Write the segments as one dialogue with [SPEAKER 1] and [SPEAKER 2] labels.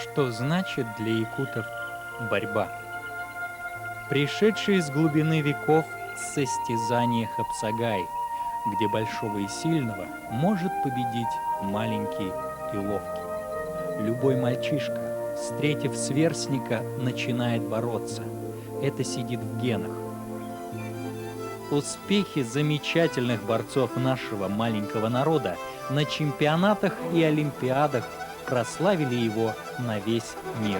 [SPEAKER 1] Что значит для якутов борьба? Пришедший из глубины веков состязание Хапсагай, где большого и сильного может победить маленький и ловкий. Любой мальчишка, встретив сверстника, начинает бороться. Это сидит в генах. Успехи замечательных борцов нашего маленького народа на чемпионатах и олимпиадах прославили его на весь мир.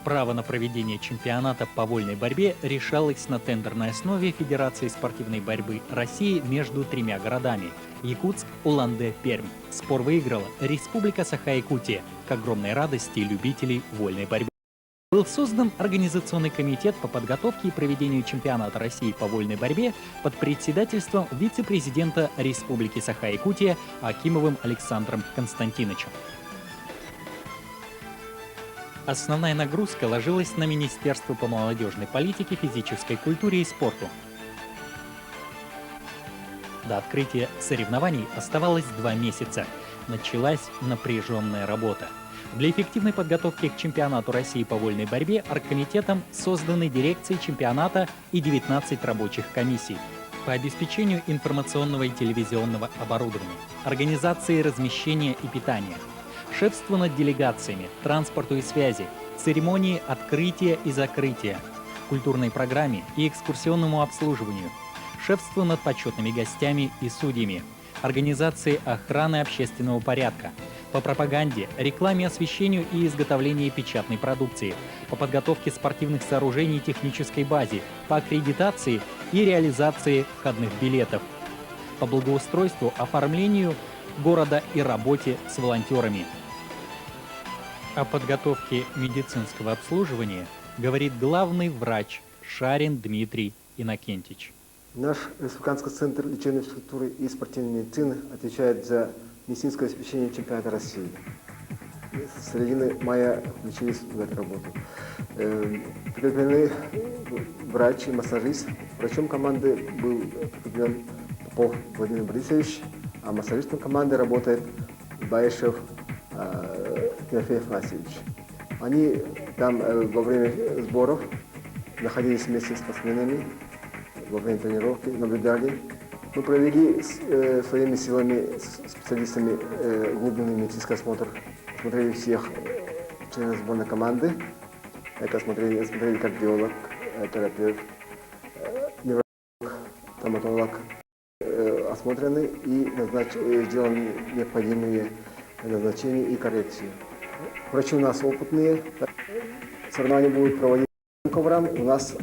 [SPEAKER 1] Право на проведение чемпионата по вольной борьбе решалось на тендерной основе Федерации спортивной борьбы России между тремя городами – Якутск, Улан-Удэ, Пермь. Спор выиграла Республика Саха-Якутия к огромной радости любителей вольной борьбы. Был создан организационный комитет по подготовке и проведению чемпионата России по вольной борьбе под председательством вице-президента Республики Саха-Якутия Акимовым Александром Константиновичем. Основная нагрузка ложилась на Министерство по молодежной политике, физической культуре и спорту. До открытия соревнований оставалось 2 месяца. Началась напряженная работа. Для эффективной подготовки к чемпионату России по вольной борьбе оргкомитетом созданы дирекции чемпионата и 19 рабочих комиссий по обеспечению информационного и телевизионного оборудования, организации размещения и питания, шефство над делегациями, транспорту и связи, церемонии открытия и закрытия, культурной программе и экскурсионному обслуживанию, шефство над почетными гостями и судьями, организации охраны общественного порядка, по пропаганде, рекламе, освещению и изготовлению печатной продукции, по подготовке спортивных сооружений и технической базе, по аккредитации и реализации входных билетов, по благоустройству, оформлению города и работе с волонтерами. О подготовке медицинского обслуживания говорит главный врач Шарин Дмитрий Иннокентич.
[SPEAKER 2] Наш Республиканский центр лечебной физкультуры и спортивной медицины отвечает за медицинское обеспечение чемпионата России. С середины мая включились в эту работу. Прикреплены врач и массажист. Врачом команды был прикреплен Попов Владимир Борисович, а массажистом команды работает Баишев Тимофей Афанасьевич. Они там во время сборов находились вместе с спортсменами, во время тренировки, наблюдали. Мы провели своими силами, специалистами глубинный медицинский осмотр. Смотрели всех членов сборной команды. Это смотрели кардиолог, терапевт, невролог, стоматолог. Осмотрены и сделаны необходимые назначения и коррекции. Врачи у нас опытные. Соревнования будут проводиться по коврам. У нас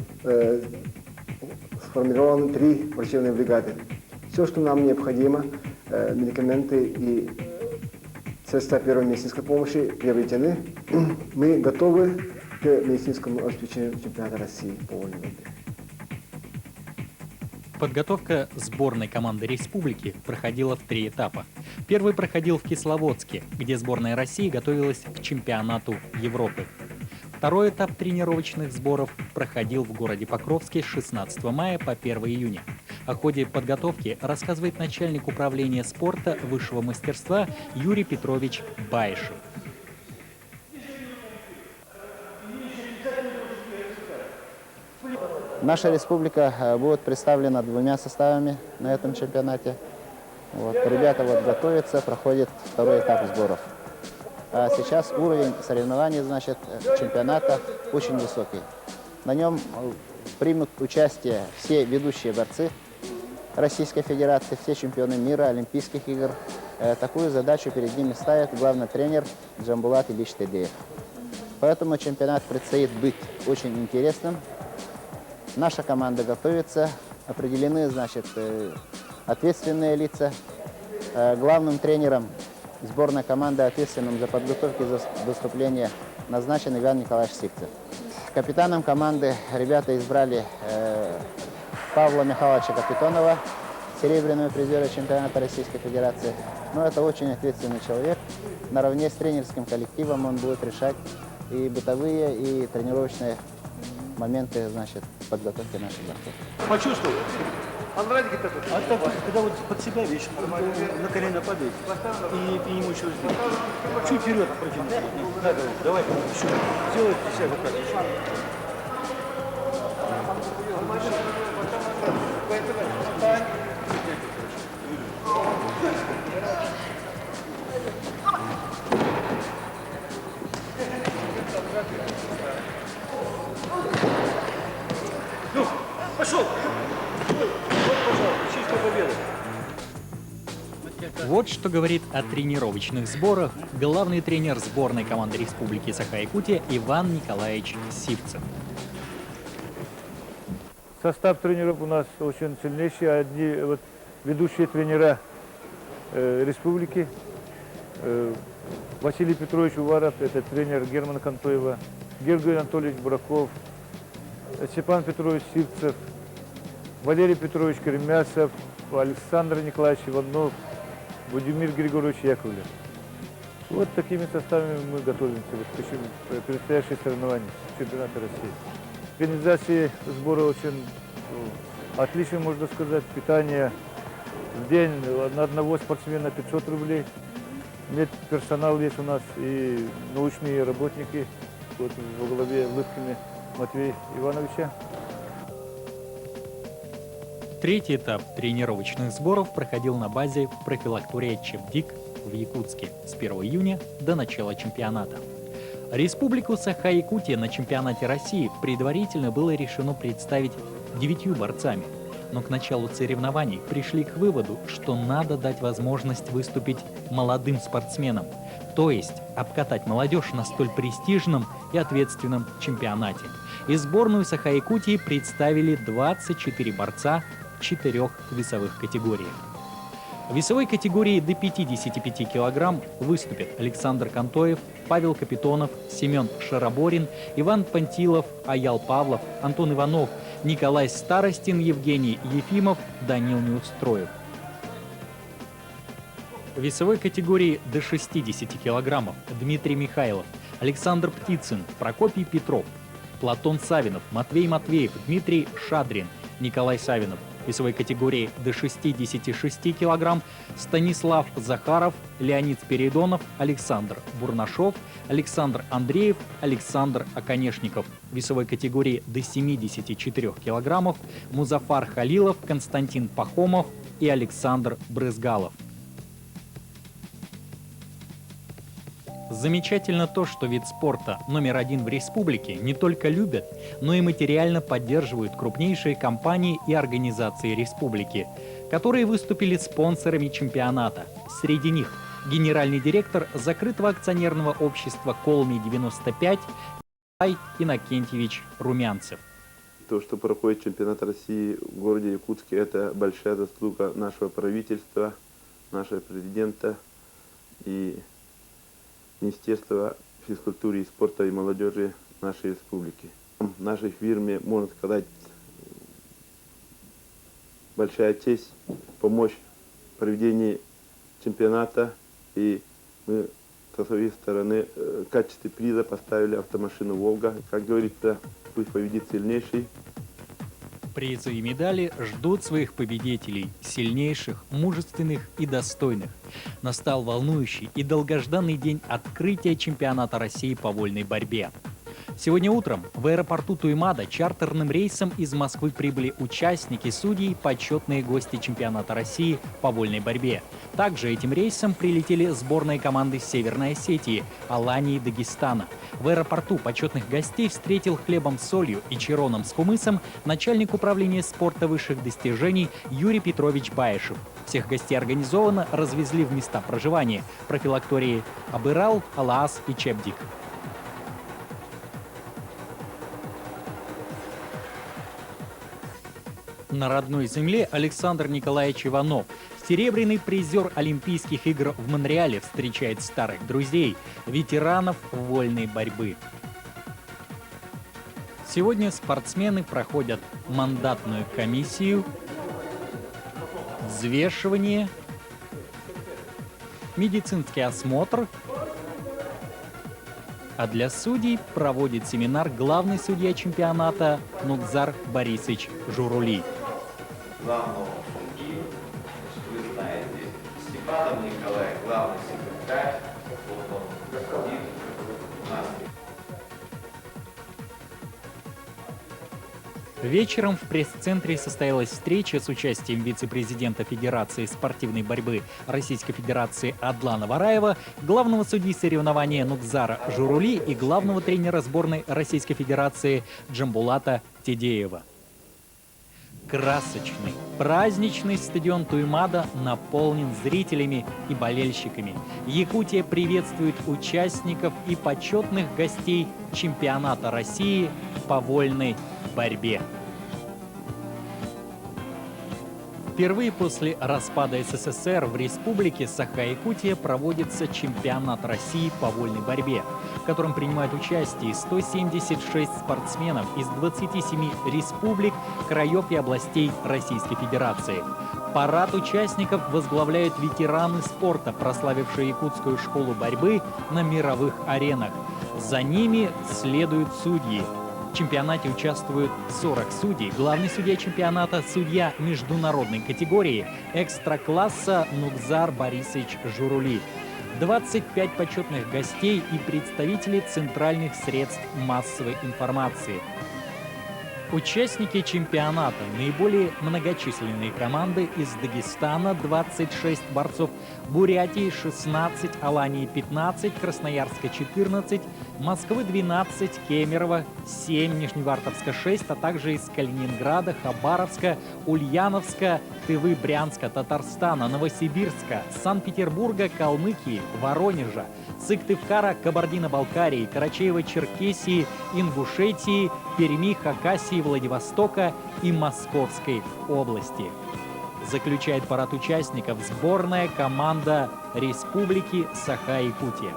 [SPEAKER 2] сформированы 3 врачебные бригады. Все, что нам необходимо, медикаменты и средства первой медицинской помощи приобретены. Мы готовы к медицинскому обеспечению чемпионата России по вольной борьбе.
[SPEAKER 1] Подготовка сборной команды республики проходила в 3 этапа. Первый проходил в Кисловодске, где сборная России готовилась к чемпионату Европы. Второй этап тренировочных сборов проходил в городе Покровске с 16 мая по 1 июня. О ходе подготовки рассказывает начальник управления спорта высшего мастерства Юрий Петрович Баишев.
[SPEAKER 3] Наша республика будет представлена 2 составами на этом чемпионате. Ребята готовятся, проходят 2-й этап сборов. А сейчас уровень соревнований, чемпионата очень высокий. На нем примут участие все ведущие борцы Российской Федерации, все чемпионы мира, Олимпийских игр. Такую задачу перед ними ставит главный тренер Джамбулат Ильич Тедеев. Поэтому чемпионат предстоит быть очень интересным. Наша команда готовится, определены, ответственные лица. Главным тренером сборной команды, ответственным за подготовку и за выступление, назначен Иван Николаевич Сикцев. Капитаном команды ребята избрали Павла Михайловича Капитонова, серебряного призера чемпионата Российской Федерации. Но это очень ответственный человек. Наравне с тренерским коллективом он будет решать и бытовые, и тренировочные моменты, значит, подготовки наших борцов.
[SPEAKER 4] Почувствовал? А так, когда вот под себя вещь, на колено падает, и к нему еще чуть вперед протянуть. Да, давай, еще сделай 50 вот так. Ну, пошел! Вот, пожалуйста, чистая победа.
[SPEAKER 1] Вот что говорит о тренировочных сборах главный тренер сборной команды Республики Саха-Якутия Иван Николаевич Сивцев.
[SPEAKER 5] Состав тренеров у нас очень сильнейший. Одни вот, ведущие тренера республики. Василий Петрович Уваров, это тренер Германа Кантоева, Георгий Анатольевич Бураков, Степан Петрович Сивцев, Валерий Петрович Кремясов, Александр Николаевич Иванов, Владимир Григорьевич Яковлев. Вот такими составами мы готовимся к предстоящим соревнованиям чемпионата России. Организация сбора очень отличная, можно сказать. Питание в день на одного спортсмена 500 рублей. Медперсонал есть у нас и научные работники вот, во главе Лыткина Матвея Ивановича.
[SPEAKER 1] Третий этап тренировочных сборов проходил на базе в профилактории Чебдик в Якутске с 1 июня до начала чемпионата. Республику Саха-Якутия на чемпионате России предварительно было решено представить 9 борцами, но к началу соревнований пришли к выводу, что надо дать возможность выступить молодым спортсменам, то есть обкатать молодежь на столь престижном и ответственном чемпионате. И сборную Саха-Якутии представили 24 борца в 4 весовых категориях. В весовой категории до 55 килограмм выступят Александр Кантоев, Павел Капитонов, Семен Шароборин, Иван Пантилов, Аял Павлов, Антон Иванов, Николай Старостин, Евгений Ефимов, Данил Неустроев. В весовой категории до 60 килограммов Дмитрий Михайлов, Александр Птицын, Прокопий Петров, Платон Савинов, Матвей Матвеев, Дмитрий Шадрин, Николай Савинов. В весовой категории до 66 килограмм Станислав Захаров, Леонид Спиридонов, Александр Бурнашов, Александр Андреев, Александр Оконешников. В весовой категории до 74 килограммов Музафар Халилов, Константин Пахомов и Александр Брызгалов. Замечательно то, что вид спорта номер 1 в республике не только любят, но и материально поддерживают крупнейшие компании и организации республики, которые выступили спонсорами чемпионата. Среди них генеральный директор закрытого акционерного общества «Колми-95» Николай Иннокентьевич Румянцев.
[SPEAKER 6] То, что проходит чемпионат России в городе Якутске, это большая заслуга нашего правительства, нашего президента и Министерства физкультуры и спорта и молодежи нашей республики. В нашей фирме, можно сказать, большая честь помочь в проведении чемпионата. И мы со своей стороны в качестве приза поставили автомашину «Волга». Как говорится, пусть победит сильнейший.
[SPEAKER 1] Призы и медали ждут своих победителей, сильнейших, мужественных и достойных. Настал волнующий и долгожданный день открытия чемпионата России по вольной борьбе. Сегодня утром в аэропорту Туймада чартерным рейсом из Москвы прибыли участники, судьи и почетные гости чемпионата России по вольной борьбе. Также этим рейсом прилетели сборные команды Северной Осетии, Алании и Дагестана. В аэропорту почетных гостей встретил хлебом с солью и чироном с кумысом начальник управления спорта высших достижений Юрий Петрович Баешев. Всех гостей организованно развезли в места проживания – профилактории Абырал, Алаас и Чебдик. На родной земле Александр Николаевич Иванов, серебряный призер Олимпийских игр в Монреале, встречает старых друзей, ветеранов вольной борьбы. Сегодня спортсмены проходят мандатную комиссию, взвешивание, медицинский осмотр А для судей проводит семинар главный судья чемпионата Нукзар Борисович Журули.
[SPEAKER 7] Главного судьи, вы знаете, Степанов Николай, главный секретарь, вот он сидит у нас.
[SPEAKER 1] Вечером в пресс-центре состоялась встреча с участием вице-президента Федерации спортивной борьбы Российской Федерации Адлана Вараева, главного судьи соревнования Нукзара Журули и главного тренера сборной Российской Федерации Джамбулата Тедеева. Красочный, праздничный стадион Туймада наполнен зрителями и болельщиками. Якутия приветствует участников и почетных гостей чемпионата России по вольной борьбе. Впервые после распада СССР в республике Саха-Якутия проводится чемпионат России по вольной борьбе, в котором принимают участие 176 спортсменов из 27 республик, краев и областей Российской Федерации. Парад участников возглавляют ветераны спорта, прославившие якутскую школу борьбы на мировых аренах. За ними следуют судьи. В чемпионате участвуют 40 судей. Главный судья чемпионата – судья международной категории экстра-класса Нукзар Борисович Журули. 25 почетных гостей и представители центральных средств массовой информации. Участники чемпионата – наиболее многочисленные команды из Дагестана – 26 борцов, Бурятии – 16, Алании – 15, Красноярска – 14, Москвы – 12, Кемерово – 7, Нижневартовска – 6, а также из Калининграда, Хабаровска, Ульяновска, Тывы, Брянска, Татарстана, Новосибирска, Санкт-Петербурга, Калмыкии, Воронежа, Сыктывкара, Кабардино-Балкарии, Карачаево-Черкесии, Ингушетии, Перми, Хакасии, Владивостока и Московской области. Заключает парад участников сборная команда Республики Саха-Якутия.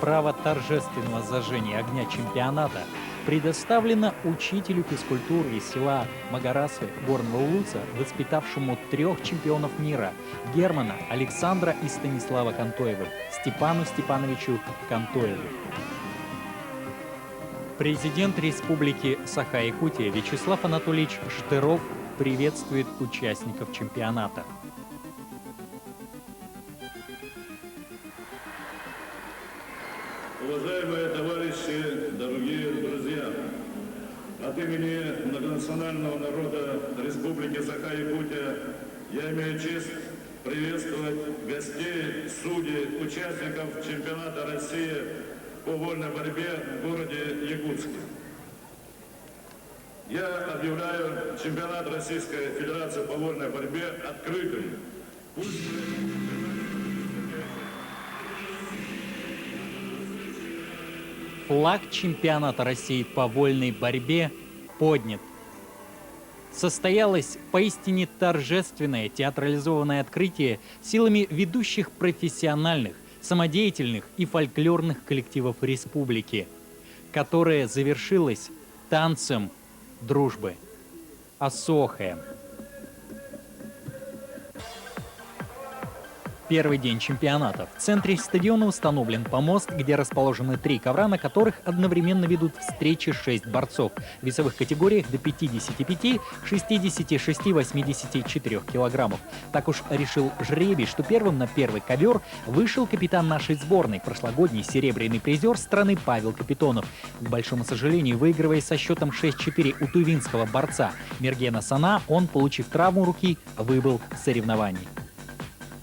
[SPEAKER 1] Право торжественного зажжения огня чемпионата предоставлено учителю физкультуры из села Магарасы Горного Улуца, воспитавшему 3 чемпионов мира – Германа, Александра и Станислава Кантоевых, Степану Степановичу Кантоеву. Президент Республики Саха-Якутия Вячеслав Анатольевич Штыров приветствует участников чемпионата.
[SPEAKER 8] Уважаемые товарищи, дорогие друзья, от имени многонационального народа Республики Саха-Якутия я имею честь приветствовать гостей, судей, участников чемпионата России по вольной борьбе в городе Якутске. Я объявляю чемпионат Российской Федерации по вольной борьбе открытым.
[SPEAKER 1] Флаг чемпионата России по вольной борьбе поднят. Состоялось поистине торжественное театрализованное открытие силами ведущих профессиональных, самодеятельных и фольклорных коллективов республики, которое завершилось танцем дружбы. Асохаем. Первый день чемпионата. В центре стадиона установлен помост, где расположены 3 ковра, на которых одновременно ведут встречи 6 борцов в весовых категориях до 55, 66, 84 килограммов. Так уж решил жребий, что первым на первый ковер вышел капитан нашей сборной, прошлогодний серебряный призер страны Павел Капитонов. К большому сожалению, выигрывая со счетом 6-4 у тувинского борца Мергена Сана, он, получив травму руки, выбыл с соревнований.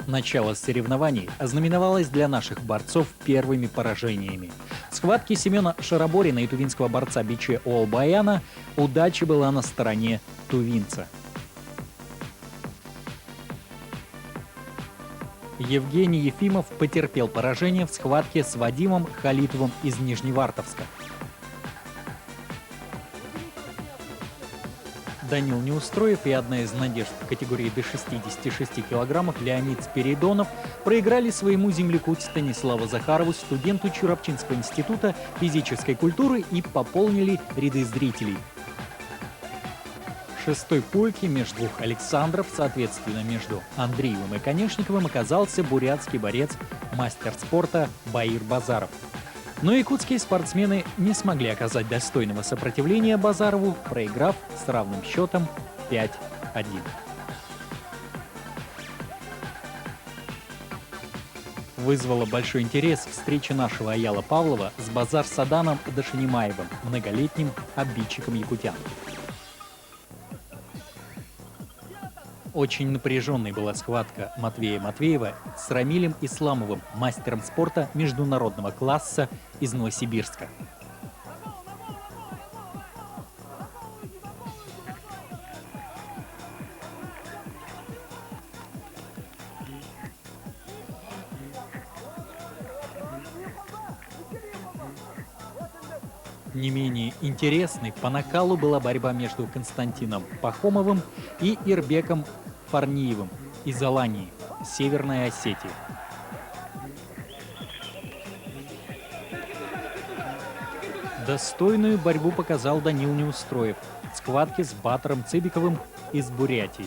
[SPEAKER 1] Начало соревнований ознаменовалось для наших борцов первыми поражениями. В схватке Семена Шараборина и тувинского борца Биче Олбаяна удача была на стороне тувинца. Евгений Ефимов потерпел поражение в схватке с Вадимом Халитовым из Нижневартовска. Данил Неустроев и одна из надежд в категории до 66 килограммов Леонид Спиридонов проиграли своему земляку Станиславу Захарову, студенту Чурапчинского института физической культуры, и пополнили ряды зрителей. шестой пульке между двух Александров, соответственно, между Андреевым и Конешниковым, оказался бурятский борец, мастер спорта Баир Базаров. Но якутские спортсмены не смогли оказать достойного сопротивления Базарову, проиграв с равным счетом 5-1. Вызвала большой интерес встреча нашего Аяла Павлова с Базар Саданом Дашинимаевым, многолетним обидчиком якутян. Очень напряженной была схватка Матвея Матвеева с Рамилем Исламовым, мастером спорта международного класса из Новосибирска. Не менее интересной по накалу была борьба между Константином Пахомовым и Ирбеком Фарниевым из Алании, Северная Осетия. Достойную борьбу показал Данил Неустроев в схватке с Батором Цыбиковым из Бурятии.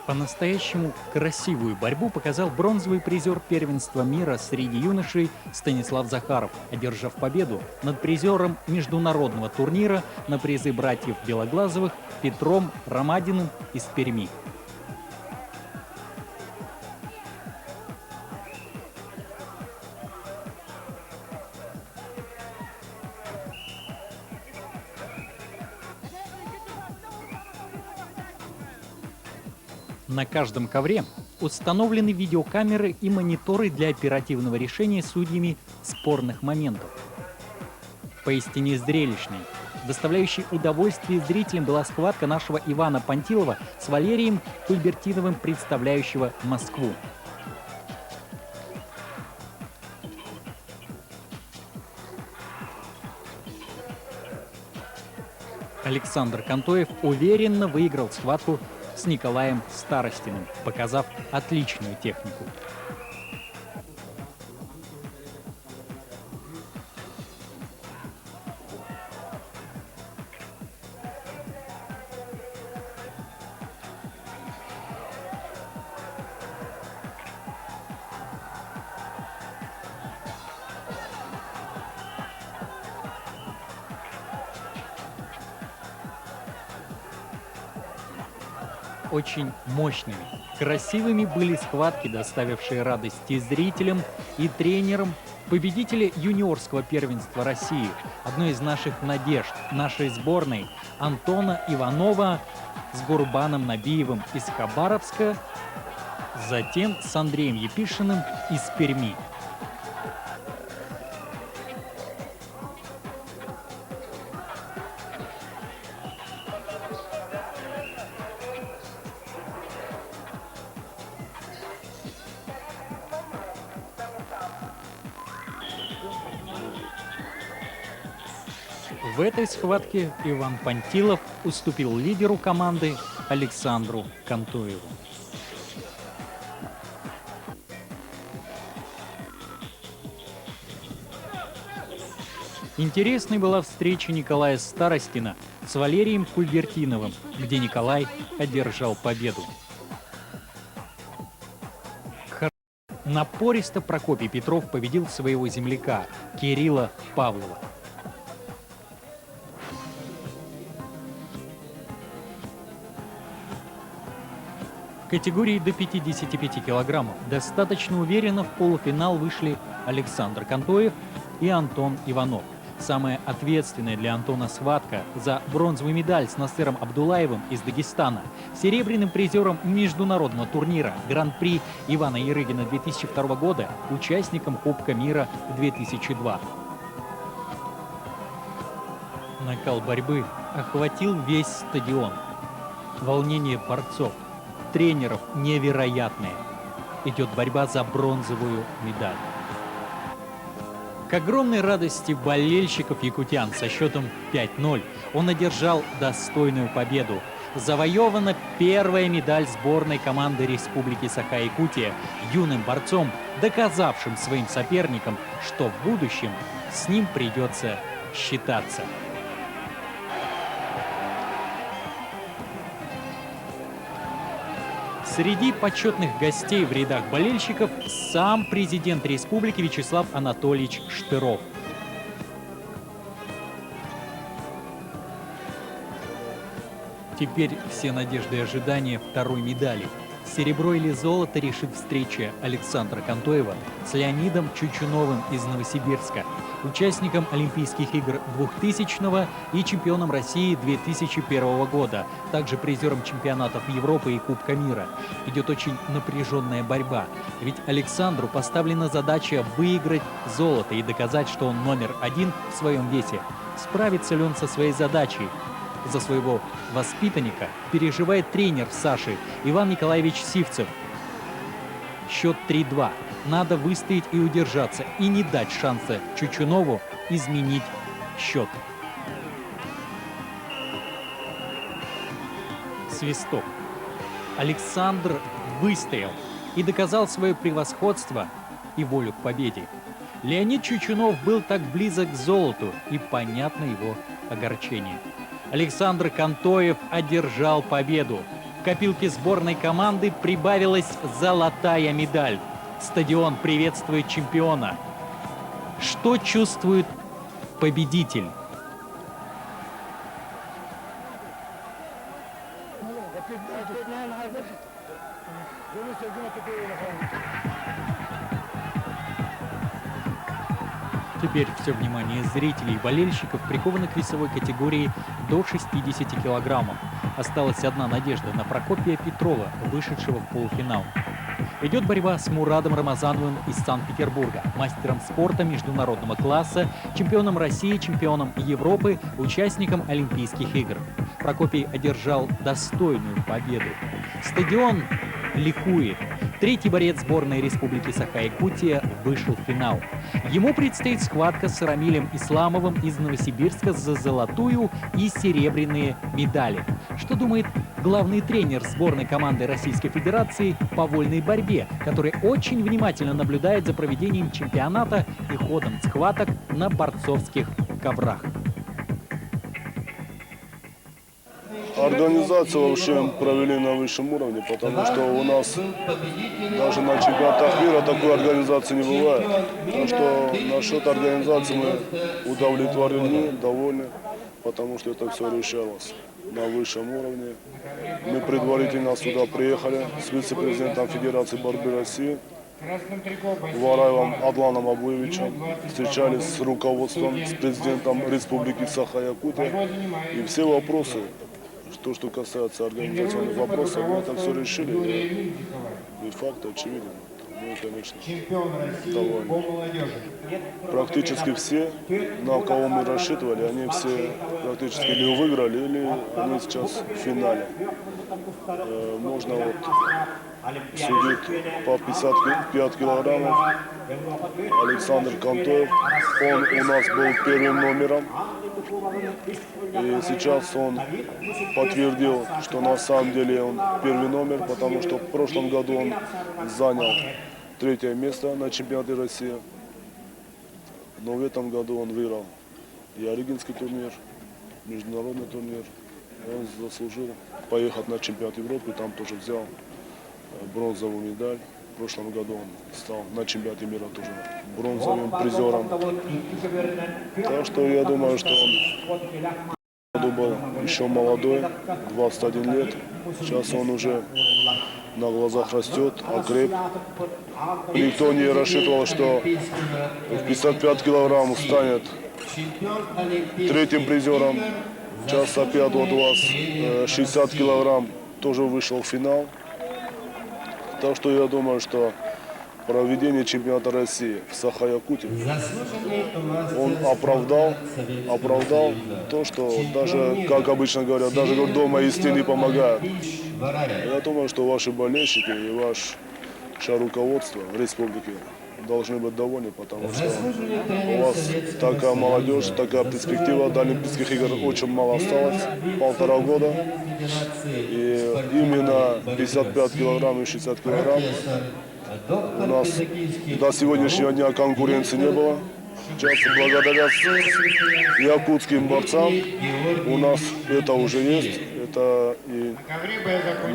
[SPEAKER 1] По-настоящему красивую борьбу показал бронзовый призер первенства мира среди юношей Станислав Захаров, одержав победу над призером международного турнира на призы братьев Белоглазовых Петром Ромадиным из Перми. На каждом ковре установлены видеокамеры и мониторы для оперативного решения судьями спорных моментов. Поистине зрелищной, доставляющей удовольствие зрителям была схватка нашего Ивана Пантилова с Валерием Кульбертиновым, представляющего Москву. Александр Кантоев уверенно выиграл схватку с Николаем Старостиным, показав отличную технику. Очень мощными, красивыми были схватки, доставившие радости зрителям и тренерам. Победители юниорского первенства России, одной из наших надежд, нашей сборной, Антона Иванова с Гурбаном Набиевым из Хабаровска, затем с Андреем Епишиным из Перми. В этой схватке Иван Пантилов уступил лидеру команды Александру Кантоеву. Интересной была встреча Николая Старостина с Валерием Кульбертиновым, где Николай одержал победу. Напористо Прокопий Петров победил своего земляка Кирилла Павлова. В категории до 55 килограммов достаточно уверенно в полуфинал вышли Александр Кантоев и Антон Иванов. Самая ответственная для Антона схватка за бронзовую медаль с Насыром Абдулаевым из Дагестана, серебряным призером международного турнира Гран-при Ивана Ярыгина 2002 года, участником Кубка мира 2002. Накал борьбы охватил весь стадион. Волнение борцов, тренеров невероятное. Идет борьба за бронзовую медаль. К огромной радости болельщиков якутян со счетом 5-0 он одержал достойную победу. завоевана первая медаль сборной команды Республики Саха-Якутия, юным борцом, доказавшим своим соперникам, что в будущем с ним придется считаться. Среди почетных гостей в рядах болельщиков сам президент республики Вячеслав Анатольевич Штыров. Теперь все надежды и ожидания второй медали. Серебро или золото решит встреча Александра Кантоева с Леонидом Чучуновым из Новосибирска, участником Олимпийских игр 2000 и чемпионом России 2001 года, также призером чемпионатов Европы и Кубка мира. Идет очень напряженная борьба, ведь Александру поставлена задача выиграть золото и доказать, что он номер один в своем весе. Справится ли он со своей задачей? За своего воспитанника переживает тренер Саши Иван Николаевич Сивцев. Счет 3-2. Надо выстоять и удержаться, и не дать шанса Чучунову изменить счет. Свисток. Александр выстоял и доказал свое превосходство и волю к победе. Леонид Чучунов был так близок к золоту, и понятно его огорчение. Александр Кантоев одержал победу. В копилке сборной команды прибавилась золотая медаль. Стадион приветствует чемпиона. Что чувствует победитель? Теперь все внимание зрителей и болельщиков приковано к весовой категории до 60 килограммов. Осталась одна надежда на Прокопия Петрова, вышедшего в полуфинал. Идет борьба с Мурадом Рамазановым из Санкт-Петербурга, мастером спорта международного класса, чемпионом России, чемпионом Европы, участником Олимпийских игр. Прокопий одержал достойную победу. Стадион ликует. Третий борец сборной Республики Саха-Якутия вышел в финал. Ему предстоит схватка с Рамилем Исламовым из Новосибирска за золотую и серебряные медали. Что думает главный тренер сборной команды Российской Федерации по вольной борьбе, который очень внимательно наблюдает за проведением чемпионата и ходом схваток на борцовских коврах?
[SPEAKER 9] Организацию вообще провели на высшем уровне, потому что у нас даже на чемпионатах мира такой организации не бывает. Так что насчет организации мы удовлетворены, довольны, потому что это все решалось на высшем уровне. Мы предварительно сюда приехали с вице-президентом Федерации борьбы России Вараевым Адланом Абуевичем, встречались с руководством, с президентом Республики Саха-Якутия, и все вопросы, то, что касается организационных вопросов, мы это все решили, и факт очевиден. Мы, конечно, довольны. Практически все, на кого мы рассчитывали, они все практически или выиграли, или они сейчас в финале. Можно вот судить по 55 килограммов. Александр Кантоев, он у нас был первым номером. И сейчас он подтвердил, что на самом деле он первый номер, потому что в прошлом году он занял 3-е место на чемпионате России. Но в этом году он выиграл и Орегинский турнир, международный турнир. Он заслужил поехать на чемпионат Европы, там тоже взял бронзовую медаль. В прошлом году он стал на чемпионате мира тоже бронзовым призером. Так что я думаю, что он был еще молодой, 21 лет. Сейчас он уже на глазах растет, окреп. Никто не рассчитывал, что в 55 килограмм станет 3-м призером. Сейчас опять вот у вас 60 килограмм тоже вышел в финал. Так что я думаю, что проведение чемпионата России в Саха-Якутии он оправдал то, что даже, как обычно говорят, даже дома из стены помогают. Я думаю, что ваши болельщики и ваше руководство в республике должны быть довольны, потому что у вас такая молодежь, такая перспектива. До Олимпийских игр очень мало осталось, 1,5 года. И именно 55 килограмм и 60 килограмм у нас до сегодняшнего дня конкуренции не было. Сейчас благодаря якутским борцам у нас это уже есть. Это и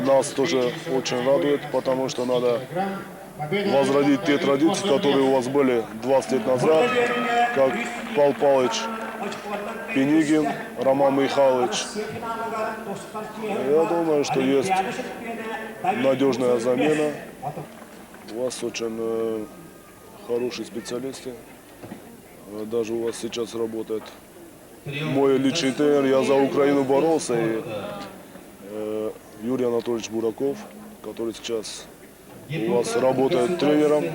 [SPEAKER 9] нас тоже очень радует, потому что надо возродить те традиции, которые у вас были 20 лет назад, как Павел Павлович Пенигин, Роман Михайлович. Я думаю, что есть надежная замена. У вас очень хорошие специалисты. Даже у вас сейчас работает мой личный тренер. Я за Украину боролся. И Юрий Анатольевич Бураков, который сейчас у вас работает тренером.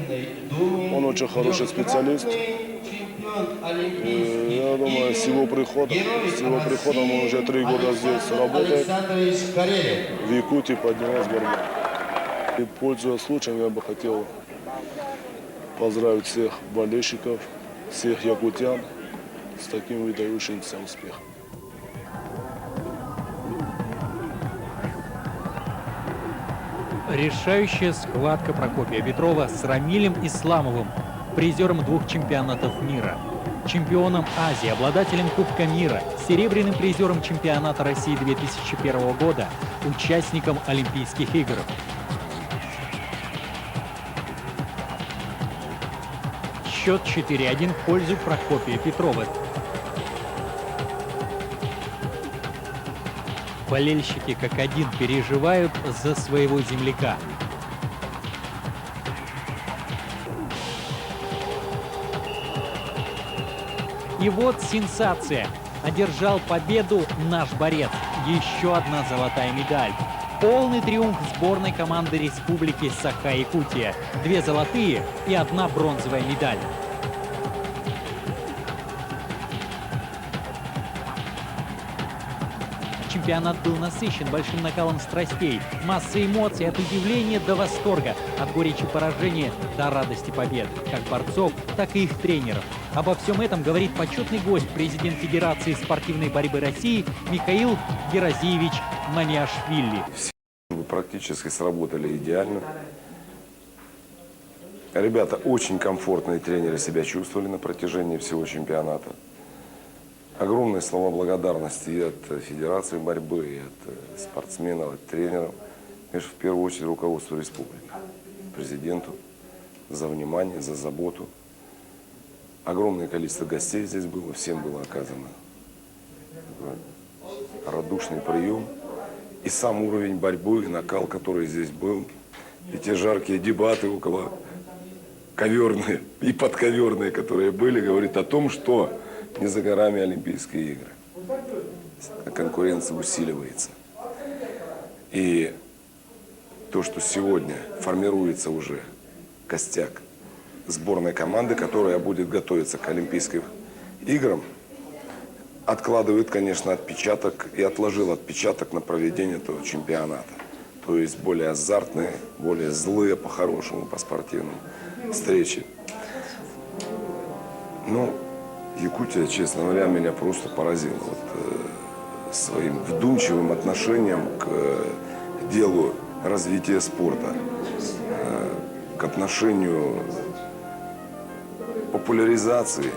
[SPEAKER 9] Он очень хороший специалист. И я думаю, с его приходом он уже 3 года здесь работает. В Якутии поднялась борьба. И, пользуясь случаем, я бы хотел поздравить всех болельщиков, всех якутян с таким выдающимся успехом.
[SPEAKER 1] Решающая схватка Прокопия Петрова с Рамилем Исламовым, призером 2 чемпионатов мира, чемпионом Азии, обладателем Кубка мира, серебряным призером чемпионата России 2001 года, участником Олимпийских игр. Счет 4-1 в пользу Прокопия Петрова. Болельщики как один переживают за своего земляка. И вот сенсация. Одержал победу наш борец. Еще одна золотая медаль. Полный триумф сборной команды Республики Саха-Якутия. 2 золотые и 1 бронзовая медаль. Чемпионат был насыщен большим накалом страстей, массой эмоций от удивления до восторга, от горечи поражения до радости побед, как борцов, так и их тренеров. Обо всем этом говорит почетный гость, президент Федерации спортивной борьбы России Михаил Геразиевич Маниашвили.
[SPEAKER 10] Вы практически сработали идеально. Ребята очень комфортно и тренеры себя чувствовали на протяжении всего чемпионата. Огромные слова благодарности и от Федерации борьбы, и от спортсменов, от тренеров. Конечно, в первую очередь руководству республики, президенту за внимание, за заботу. Огромное количество гостей здесь было, всем было оказано радушный прием. И сам уровень борьбы, и накал, который здесь был, и те жаркие дебаты около коверные и подковерные, которые были, говорит о том, что не за горами Олимпийские игры. А конкуренция усиливается. И то, что сегодня формируется уже костяк сборной команды, которая будет готовиться к Олимпийским играм, откладывает, конечно, отпечаток и отложил отпечаток на проведение этого чемпионата. То есть более азартные, более злые по-хорошему, по-спортивному встречи. Ну, Якутия, честно говоря, меня просто поразила своим вдумчивым отношением к делу развития спорта, к отношению популяризации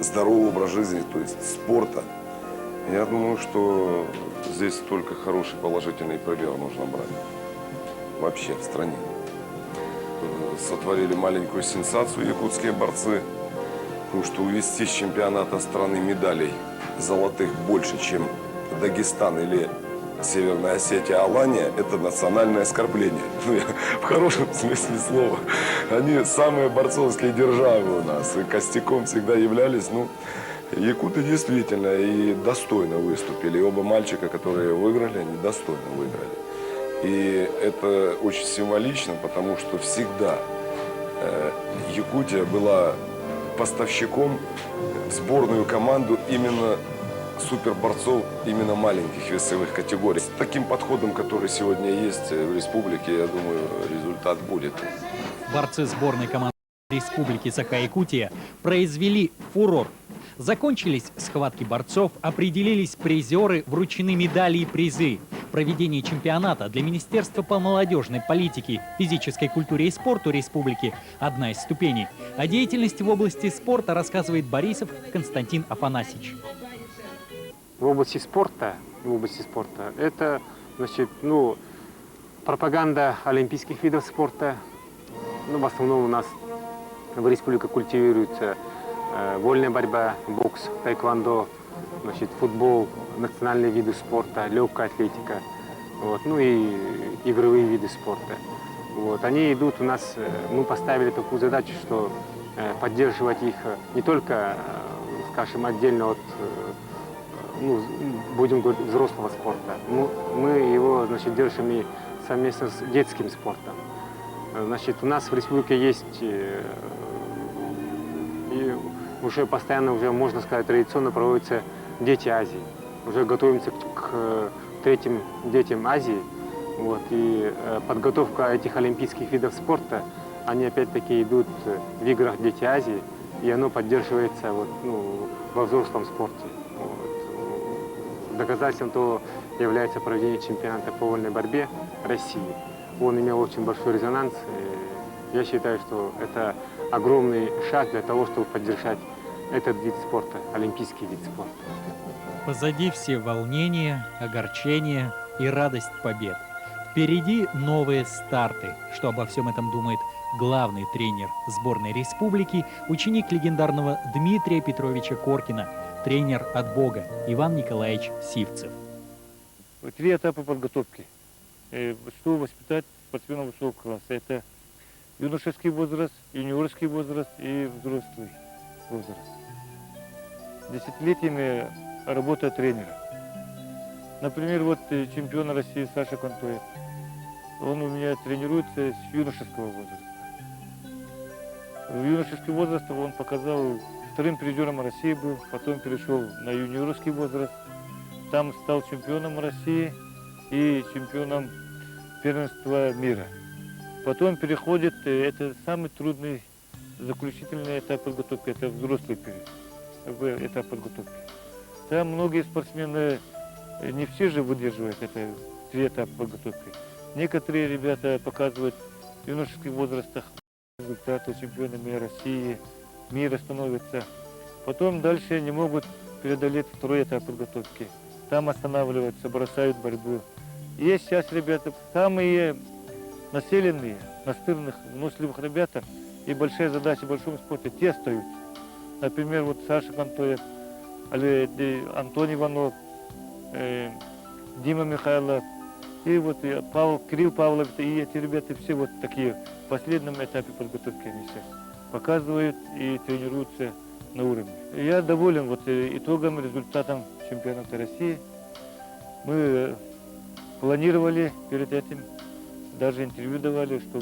[SPEAKER 10] здорового образа жизни, то есть спорта. Я думаю, что здесь только хороший положительный пример нужно брать вообще в стране. Сотворили маленькую сенсацию якутские борцы. Потому что увезти с чемпионата страны медалей золотых больше, чем Дагестан или Северная Осетия, Алания, это национальное оскорбление. В хорошем смысле слова. Они самые борцовские державы у нас. И костяком всегда являлись. Ну, якуты действительно и достойно выступили. И оба мальчика, которые выиграли, они достойно выиграли. И это очень символично, потому что всегда Якутия была поставщиком в сборную команду именно суперборцов, именно маленьких весовых категорий. С таким подходом, который сегодня есть в республике, я думаю, результат будет.
[SPEAKER 1] Борцы сборной команды Республики Саха-Якутия произвели фурор. Закончились схватки борцов, определились призеры, вручены медали и призы. Проведение чемпионата для Министерства по молодежной политике, физической культуре и спорту республики – одна из ступеней. О деятельности в области спорта рассказывает Борисов Константин Афанасьевич.
[SPEAKER 11] В области спорта это, значит, пропаганда олимпийских видов спорта. В основном у нас в республике культивируется вольная борьба, бокс, тайквондо, значит, футбол, национальные виды спорта, легкая атлетика, и игровые виды спорта. Они идут у нас, мы поставили такую задачу, что поддерживать их не только, скажем, отдельно от, будем говорить, взрослого спорта. Мы его, значит, держим и совместно с детским спортом. Значит, у нас в республике есть и уже постоянно, уже можно сказать, традиционно проводятся Дети Азии. Уже готовимся к третьим детям Азии. И подготовка этих олимпийских видов спорта, они опять-таки идут в играх Дети Азии, и оно поддерживается во взрослом спорте. Доказательством того является проведение чемпионата по вольной борьбе России. Он имел очень большой резонанс. И я считаю, что это огромный шаг для того, чтобы поддержать этот вид спорта, олимпийский вид спорта.
[SPEAKER 1] Позади все волнения, огорчения и радость побед. Впереди новые старты. Что обо всем этом думает главный тренер сборной республики, ученик легендарного Дмитрия Петровича Коркина, тренер от Бога Иван Николаевич Сивцев.
[SPEAKER 5] 3 этапа подготовки. Что воспитать спортсмена высокого класса? Это юношеский возраст, юниорский возраст и взрослый возраст. Десятилетиями работа тренера. Например, чемпион России Саша Контоев. Он у меня тренируется с юношеского возраста. В юношеский возраст он показал, вторым призером России был, потом перешел на юниорский возраст. Там стал чемпионом России и чемпионом первенства мира. Потом переходит, это самый трудный заключительный этап подготовки, это взрослый этап подготовки. Там многие спортсмены, не все же выдерживают это 3 этапа подготовки. Некоторые ребята показывают в юношеских возрастах результаты чемпиона России, мира становятся. Потом дальше не могут преодолеть 2-й этап подготовки. Там останавливаются, бросают борьбу. Есть сейчас ребята, самые населенные, настырных, выносливых ребята, и большая задача в большом спорте, те остаются. Например, Саша Контоев, Антон Иванов, Дима Михайлов, и Кирилл Павлов, и эти ребята все такие в последнем этапе подготовки они сейчас показывают и тренируются на уровне. Я доволен итогом, результатом чемпионата России. Мы планировали перед этим, даже интервью давали, что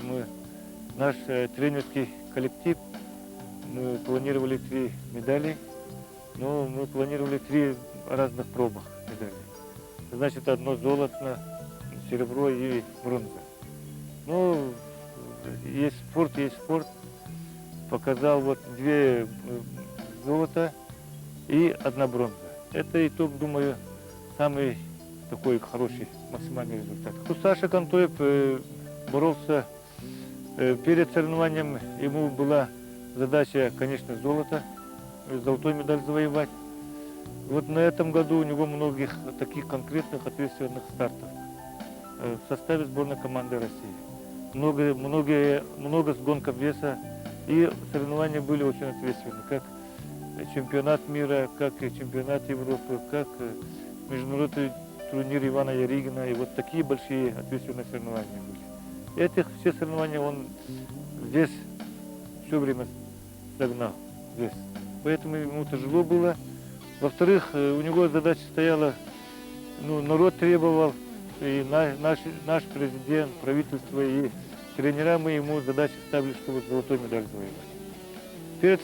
[SPEAKER 5] наш тренерский коллектив, мы планировали 3 медали, но мы планировали 3 разных пробах медалей. Значит, 1 золото, серебро и бронза. Есть спорт. Показал 2 золота и 1 бронза. Это итог, думаю, самый такой хороший, максимальный результат. Саша Контоев боролся перед соревнованием, ему была задача, конечно, золотой медаль завоевать. На этом году у него многих таких конкретных ответственных стартов в составе сборной команды России. Много сгонков веса, и соревнования были очень ответственны, как чемпионат мира, как и чемпионат Европы, как международный турнир Ивана Яригина, и такие большие ответственные соревнования были. Все соревнования он здесь все время догнал, здесь. Поэтому ему тяжело было. Во-вторых, у него задача стояла, народ требовал, и наш президент, правительство и тренера, мы ему задачу ставили, чтобы золотой медаль завоевать. Перед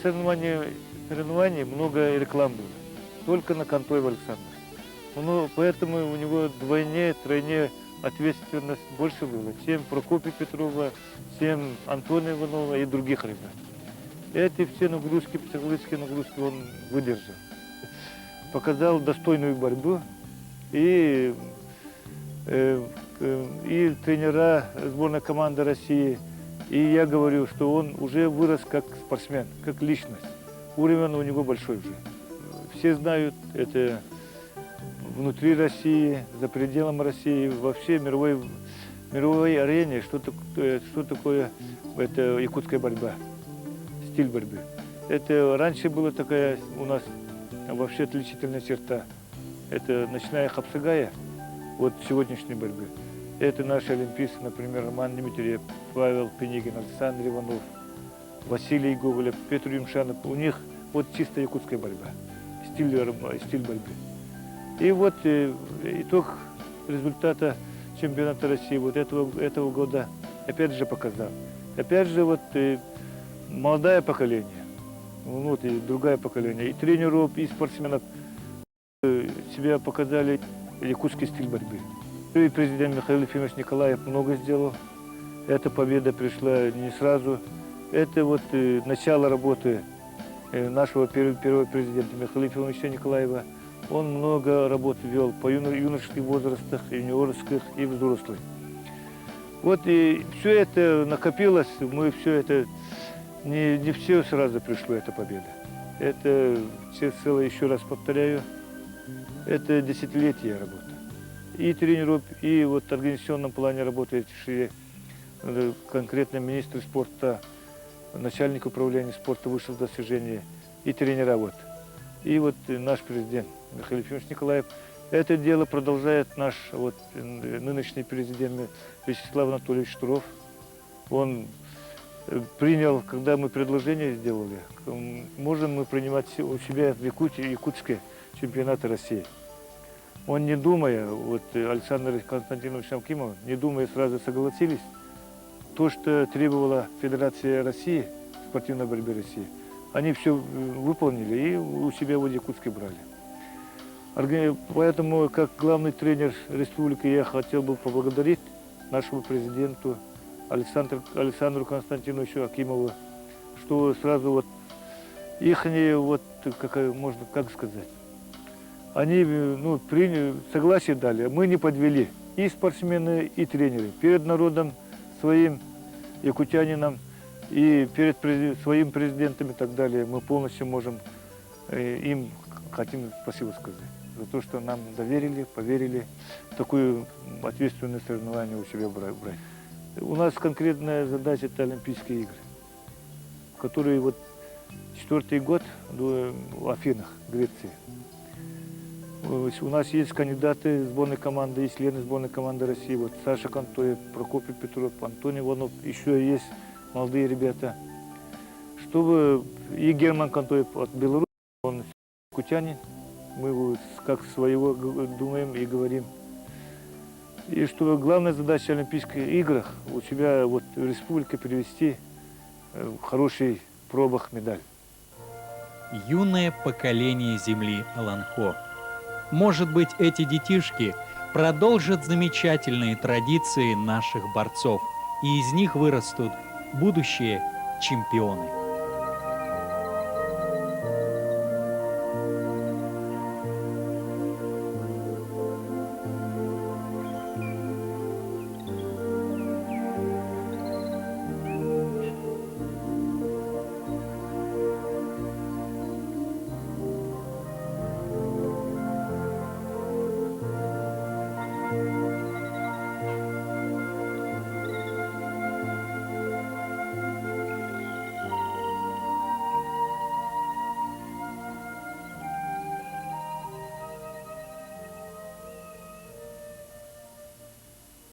[SPEAKER 5] соревнованием много реклам было, только на Контоева Александра. Поэтому у него двойне, тройне ответственность больше было, чем Прокопия Петрова, чем Антона Иванова и других ребят. Эти все нагрузки, психологические нагрузки он выдержал. Показал достойную борьбу, и тренера сборной команды России, и я говорю, что он уже вырос как спортсмен, как личность. Уровень у него большой уже. Все знают, это внутри России, за пределами России, вообще мировой арене, что такое это якутская борьба, стиль борьбы. Это раньше была такая у нас вообще отличительная черта. Это ночная хапсагая от сегодняшней борьбы. Это наши олимпийцы, например, Роман Дмитриев, Павел Пенигин, Александр Иванов, Василий Гоголев, Петр Юмшанов. У них вот чисто якутская борьба, стиль борьбы. И вот итог результата чемпионата России вот этого года опять же показал. Опять же вот молодое поколение, вот и другое поколение, и тренеров, и спортсменов себя показали якутский стиль борьбы. И президент Михаил Ефимович Николаев много сделал. Эта победа пришла не сразу. Это вот начало работы нашего первого президента Михаила Ефимовича Николаева. Он много работ вел по юношеских возрастах, юниорских и взрослых. Вот и все это накопилось, мы все это, не все сразу пришло, эта победа. Это целое, еще раз повторяю, это десятилетие работы. И тренеров, и вот в организационном плане работающие конкретно министр спорта, начальник управления спорта высшего достижения и тренера вот. И вот наш президент Михаил Ефимович Николаев. Это дело продолжает наш вот нынешний президент Вячеслав Анатольевич Туров. Он принял, когда мы предложение сделали, можем мы принимать у себя в Якутии якутские чемпионаты России. Он не думая, вот Александр Константинович Акимов, не думая сразу согласились. То, что требовала Федерация России, спортивной борьбы России, они все выполнили и у себя в Якутске брали. Поэтому, как главный тренер республики, я хотел бы поблагодарить нашему президенту Александру Константиновичу Акимову, что сразу вот их, вот, как сказать, они согласие дали, мы не подвели. И спортсмены, и тренеры. Перед народом своим, якутянином, и перед своим президентом и так далее мы полностью можем им хотим спасибо сказать за то, что нам доверили, поверили такую ответственное соревнование у себя брать. У нас конкретная задача – это Олимпийские игры, которые вот 4-й год в Афинах, Греции. У нас есть кандидаты сборной команды, есть члены сборной команды России. Вот Саша Контоев, Прокопий Петров, Антоний Иванов, еще есть молодые ребята. Чтобы и Герман Контоев от Беларуси, он якутянин, мы его как своего думаем и говорим. И чтобы главная задача Олимпийских играх у себя вот в республике привести в хороший пробах медаль.
[SPEAKER 1] Юное поколение земли Аланхо. Может быть, эти детишки продолжат замечательные традиции наших борцов, и из них вырастут будущие чемпионы.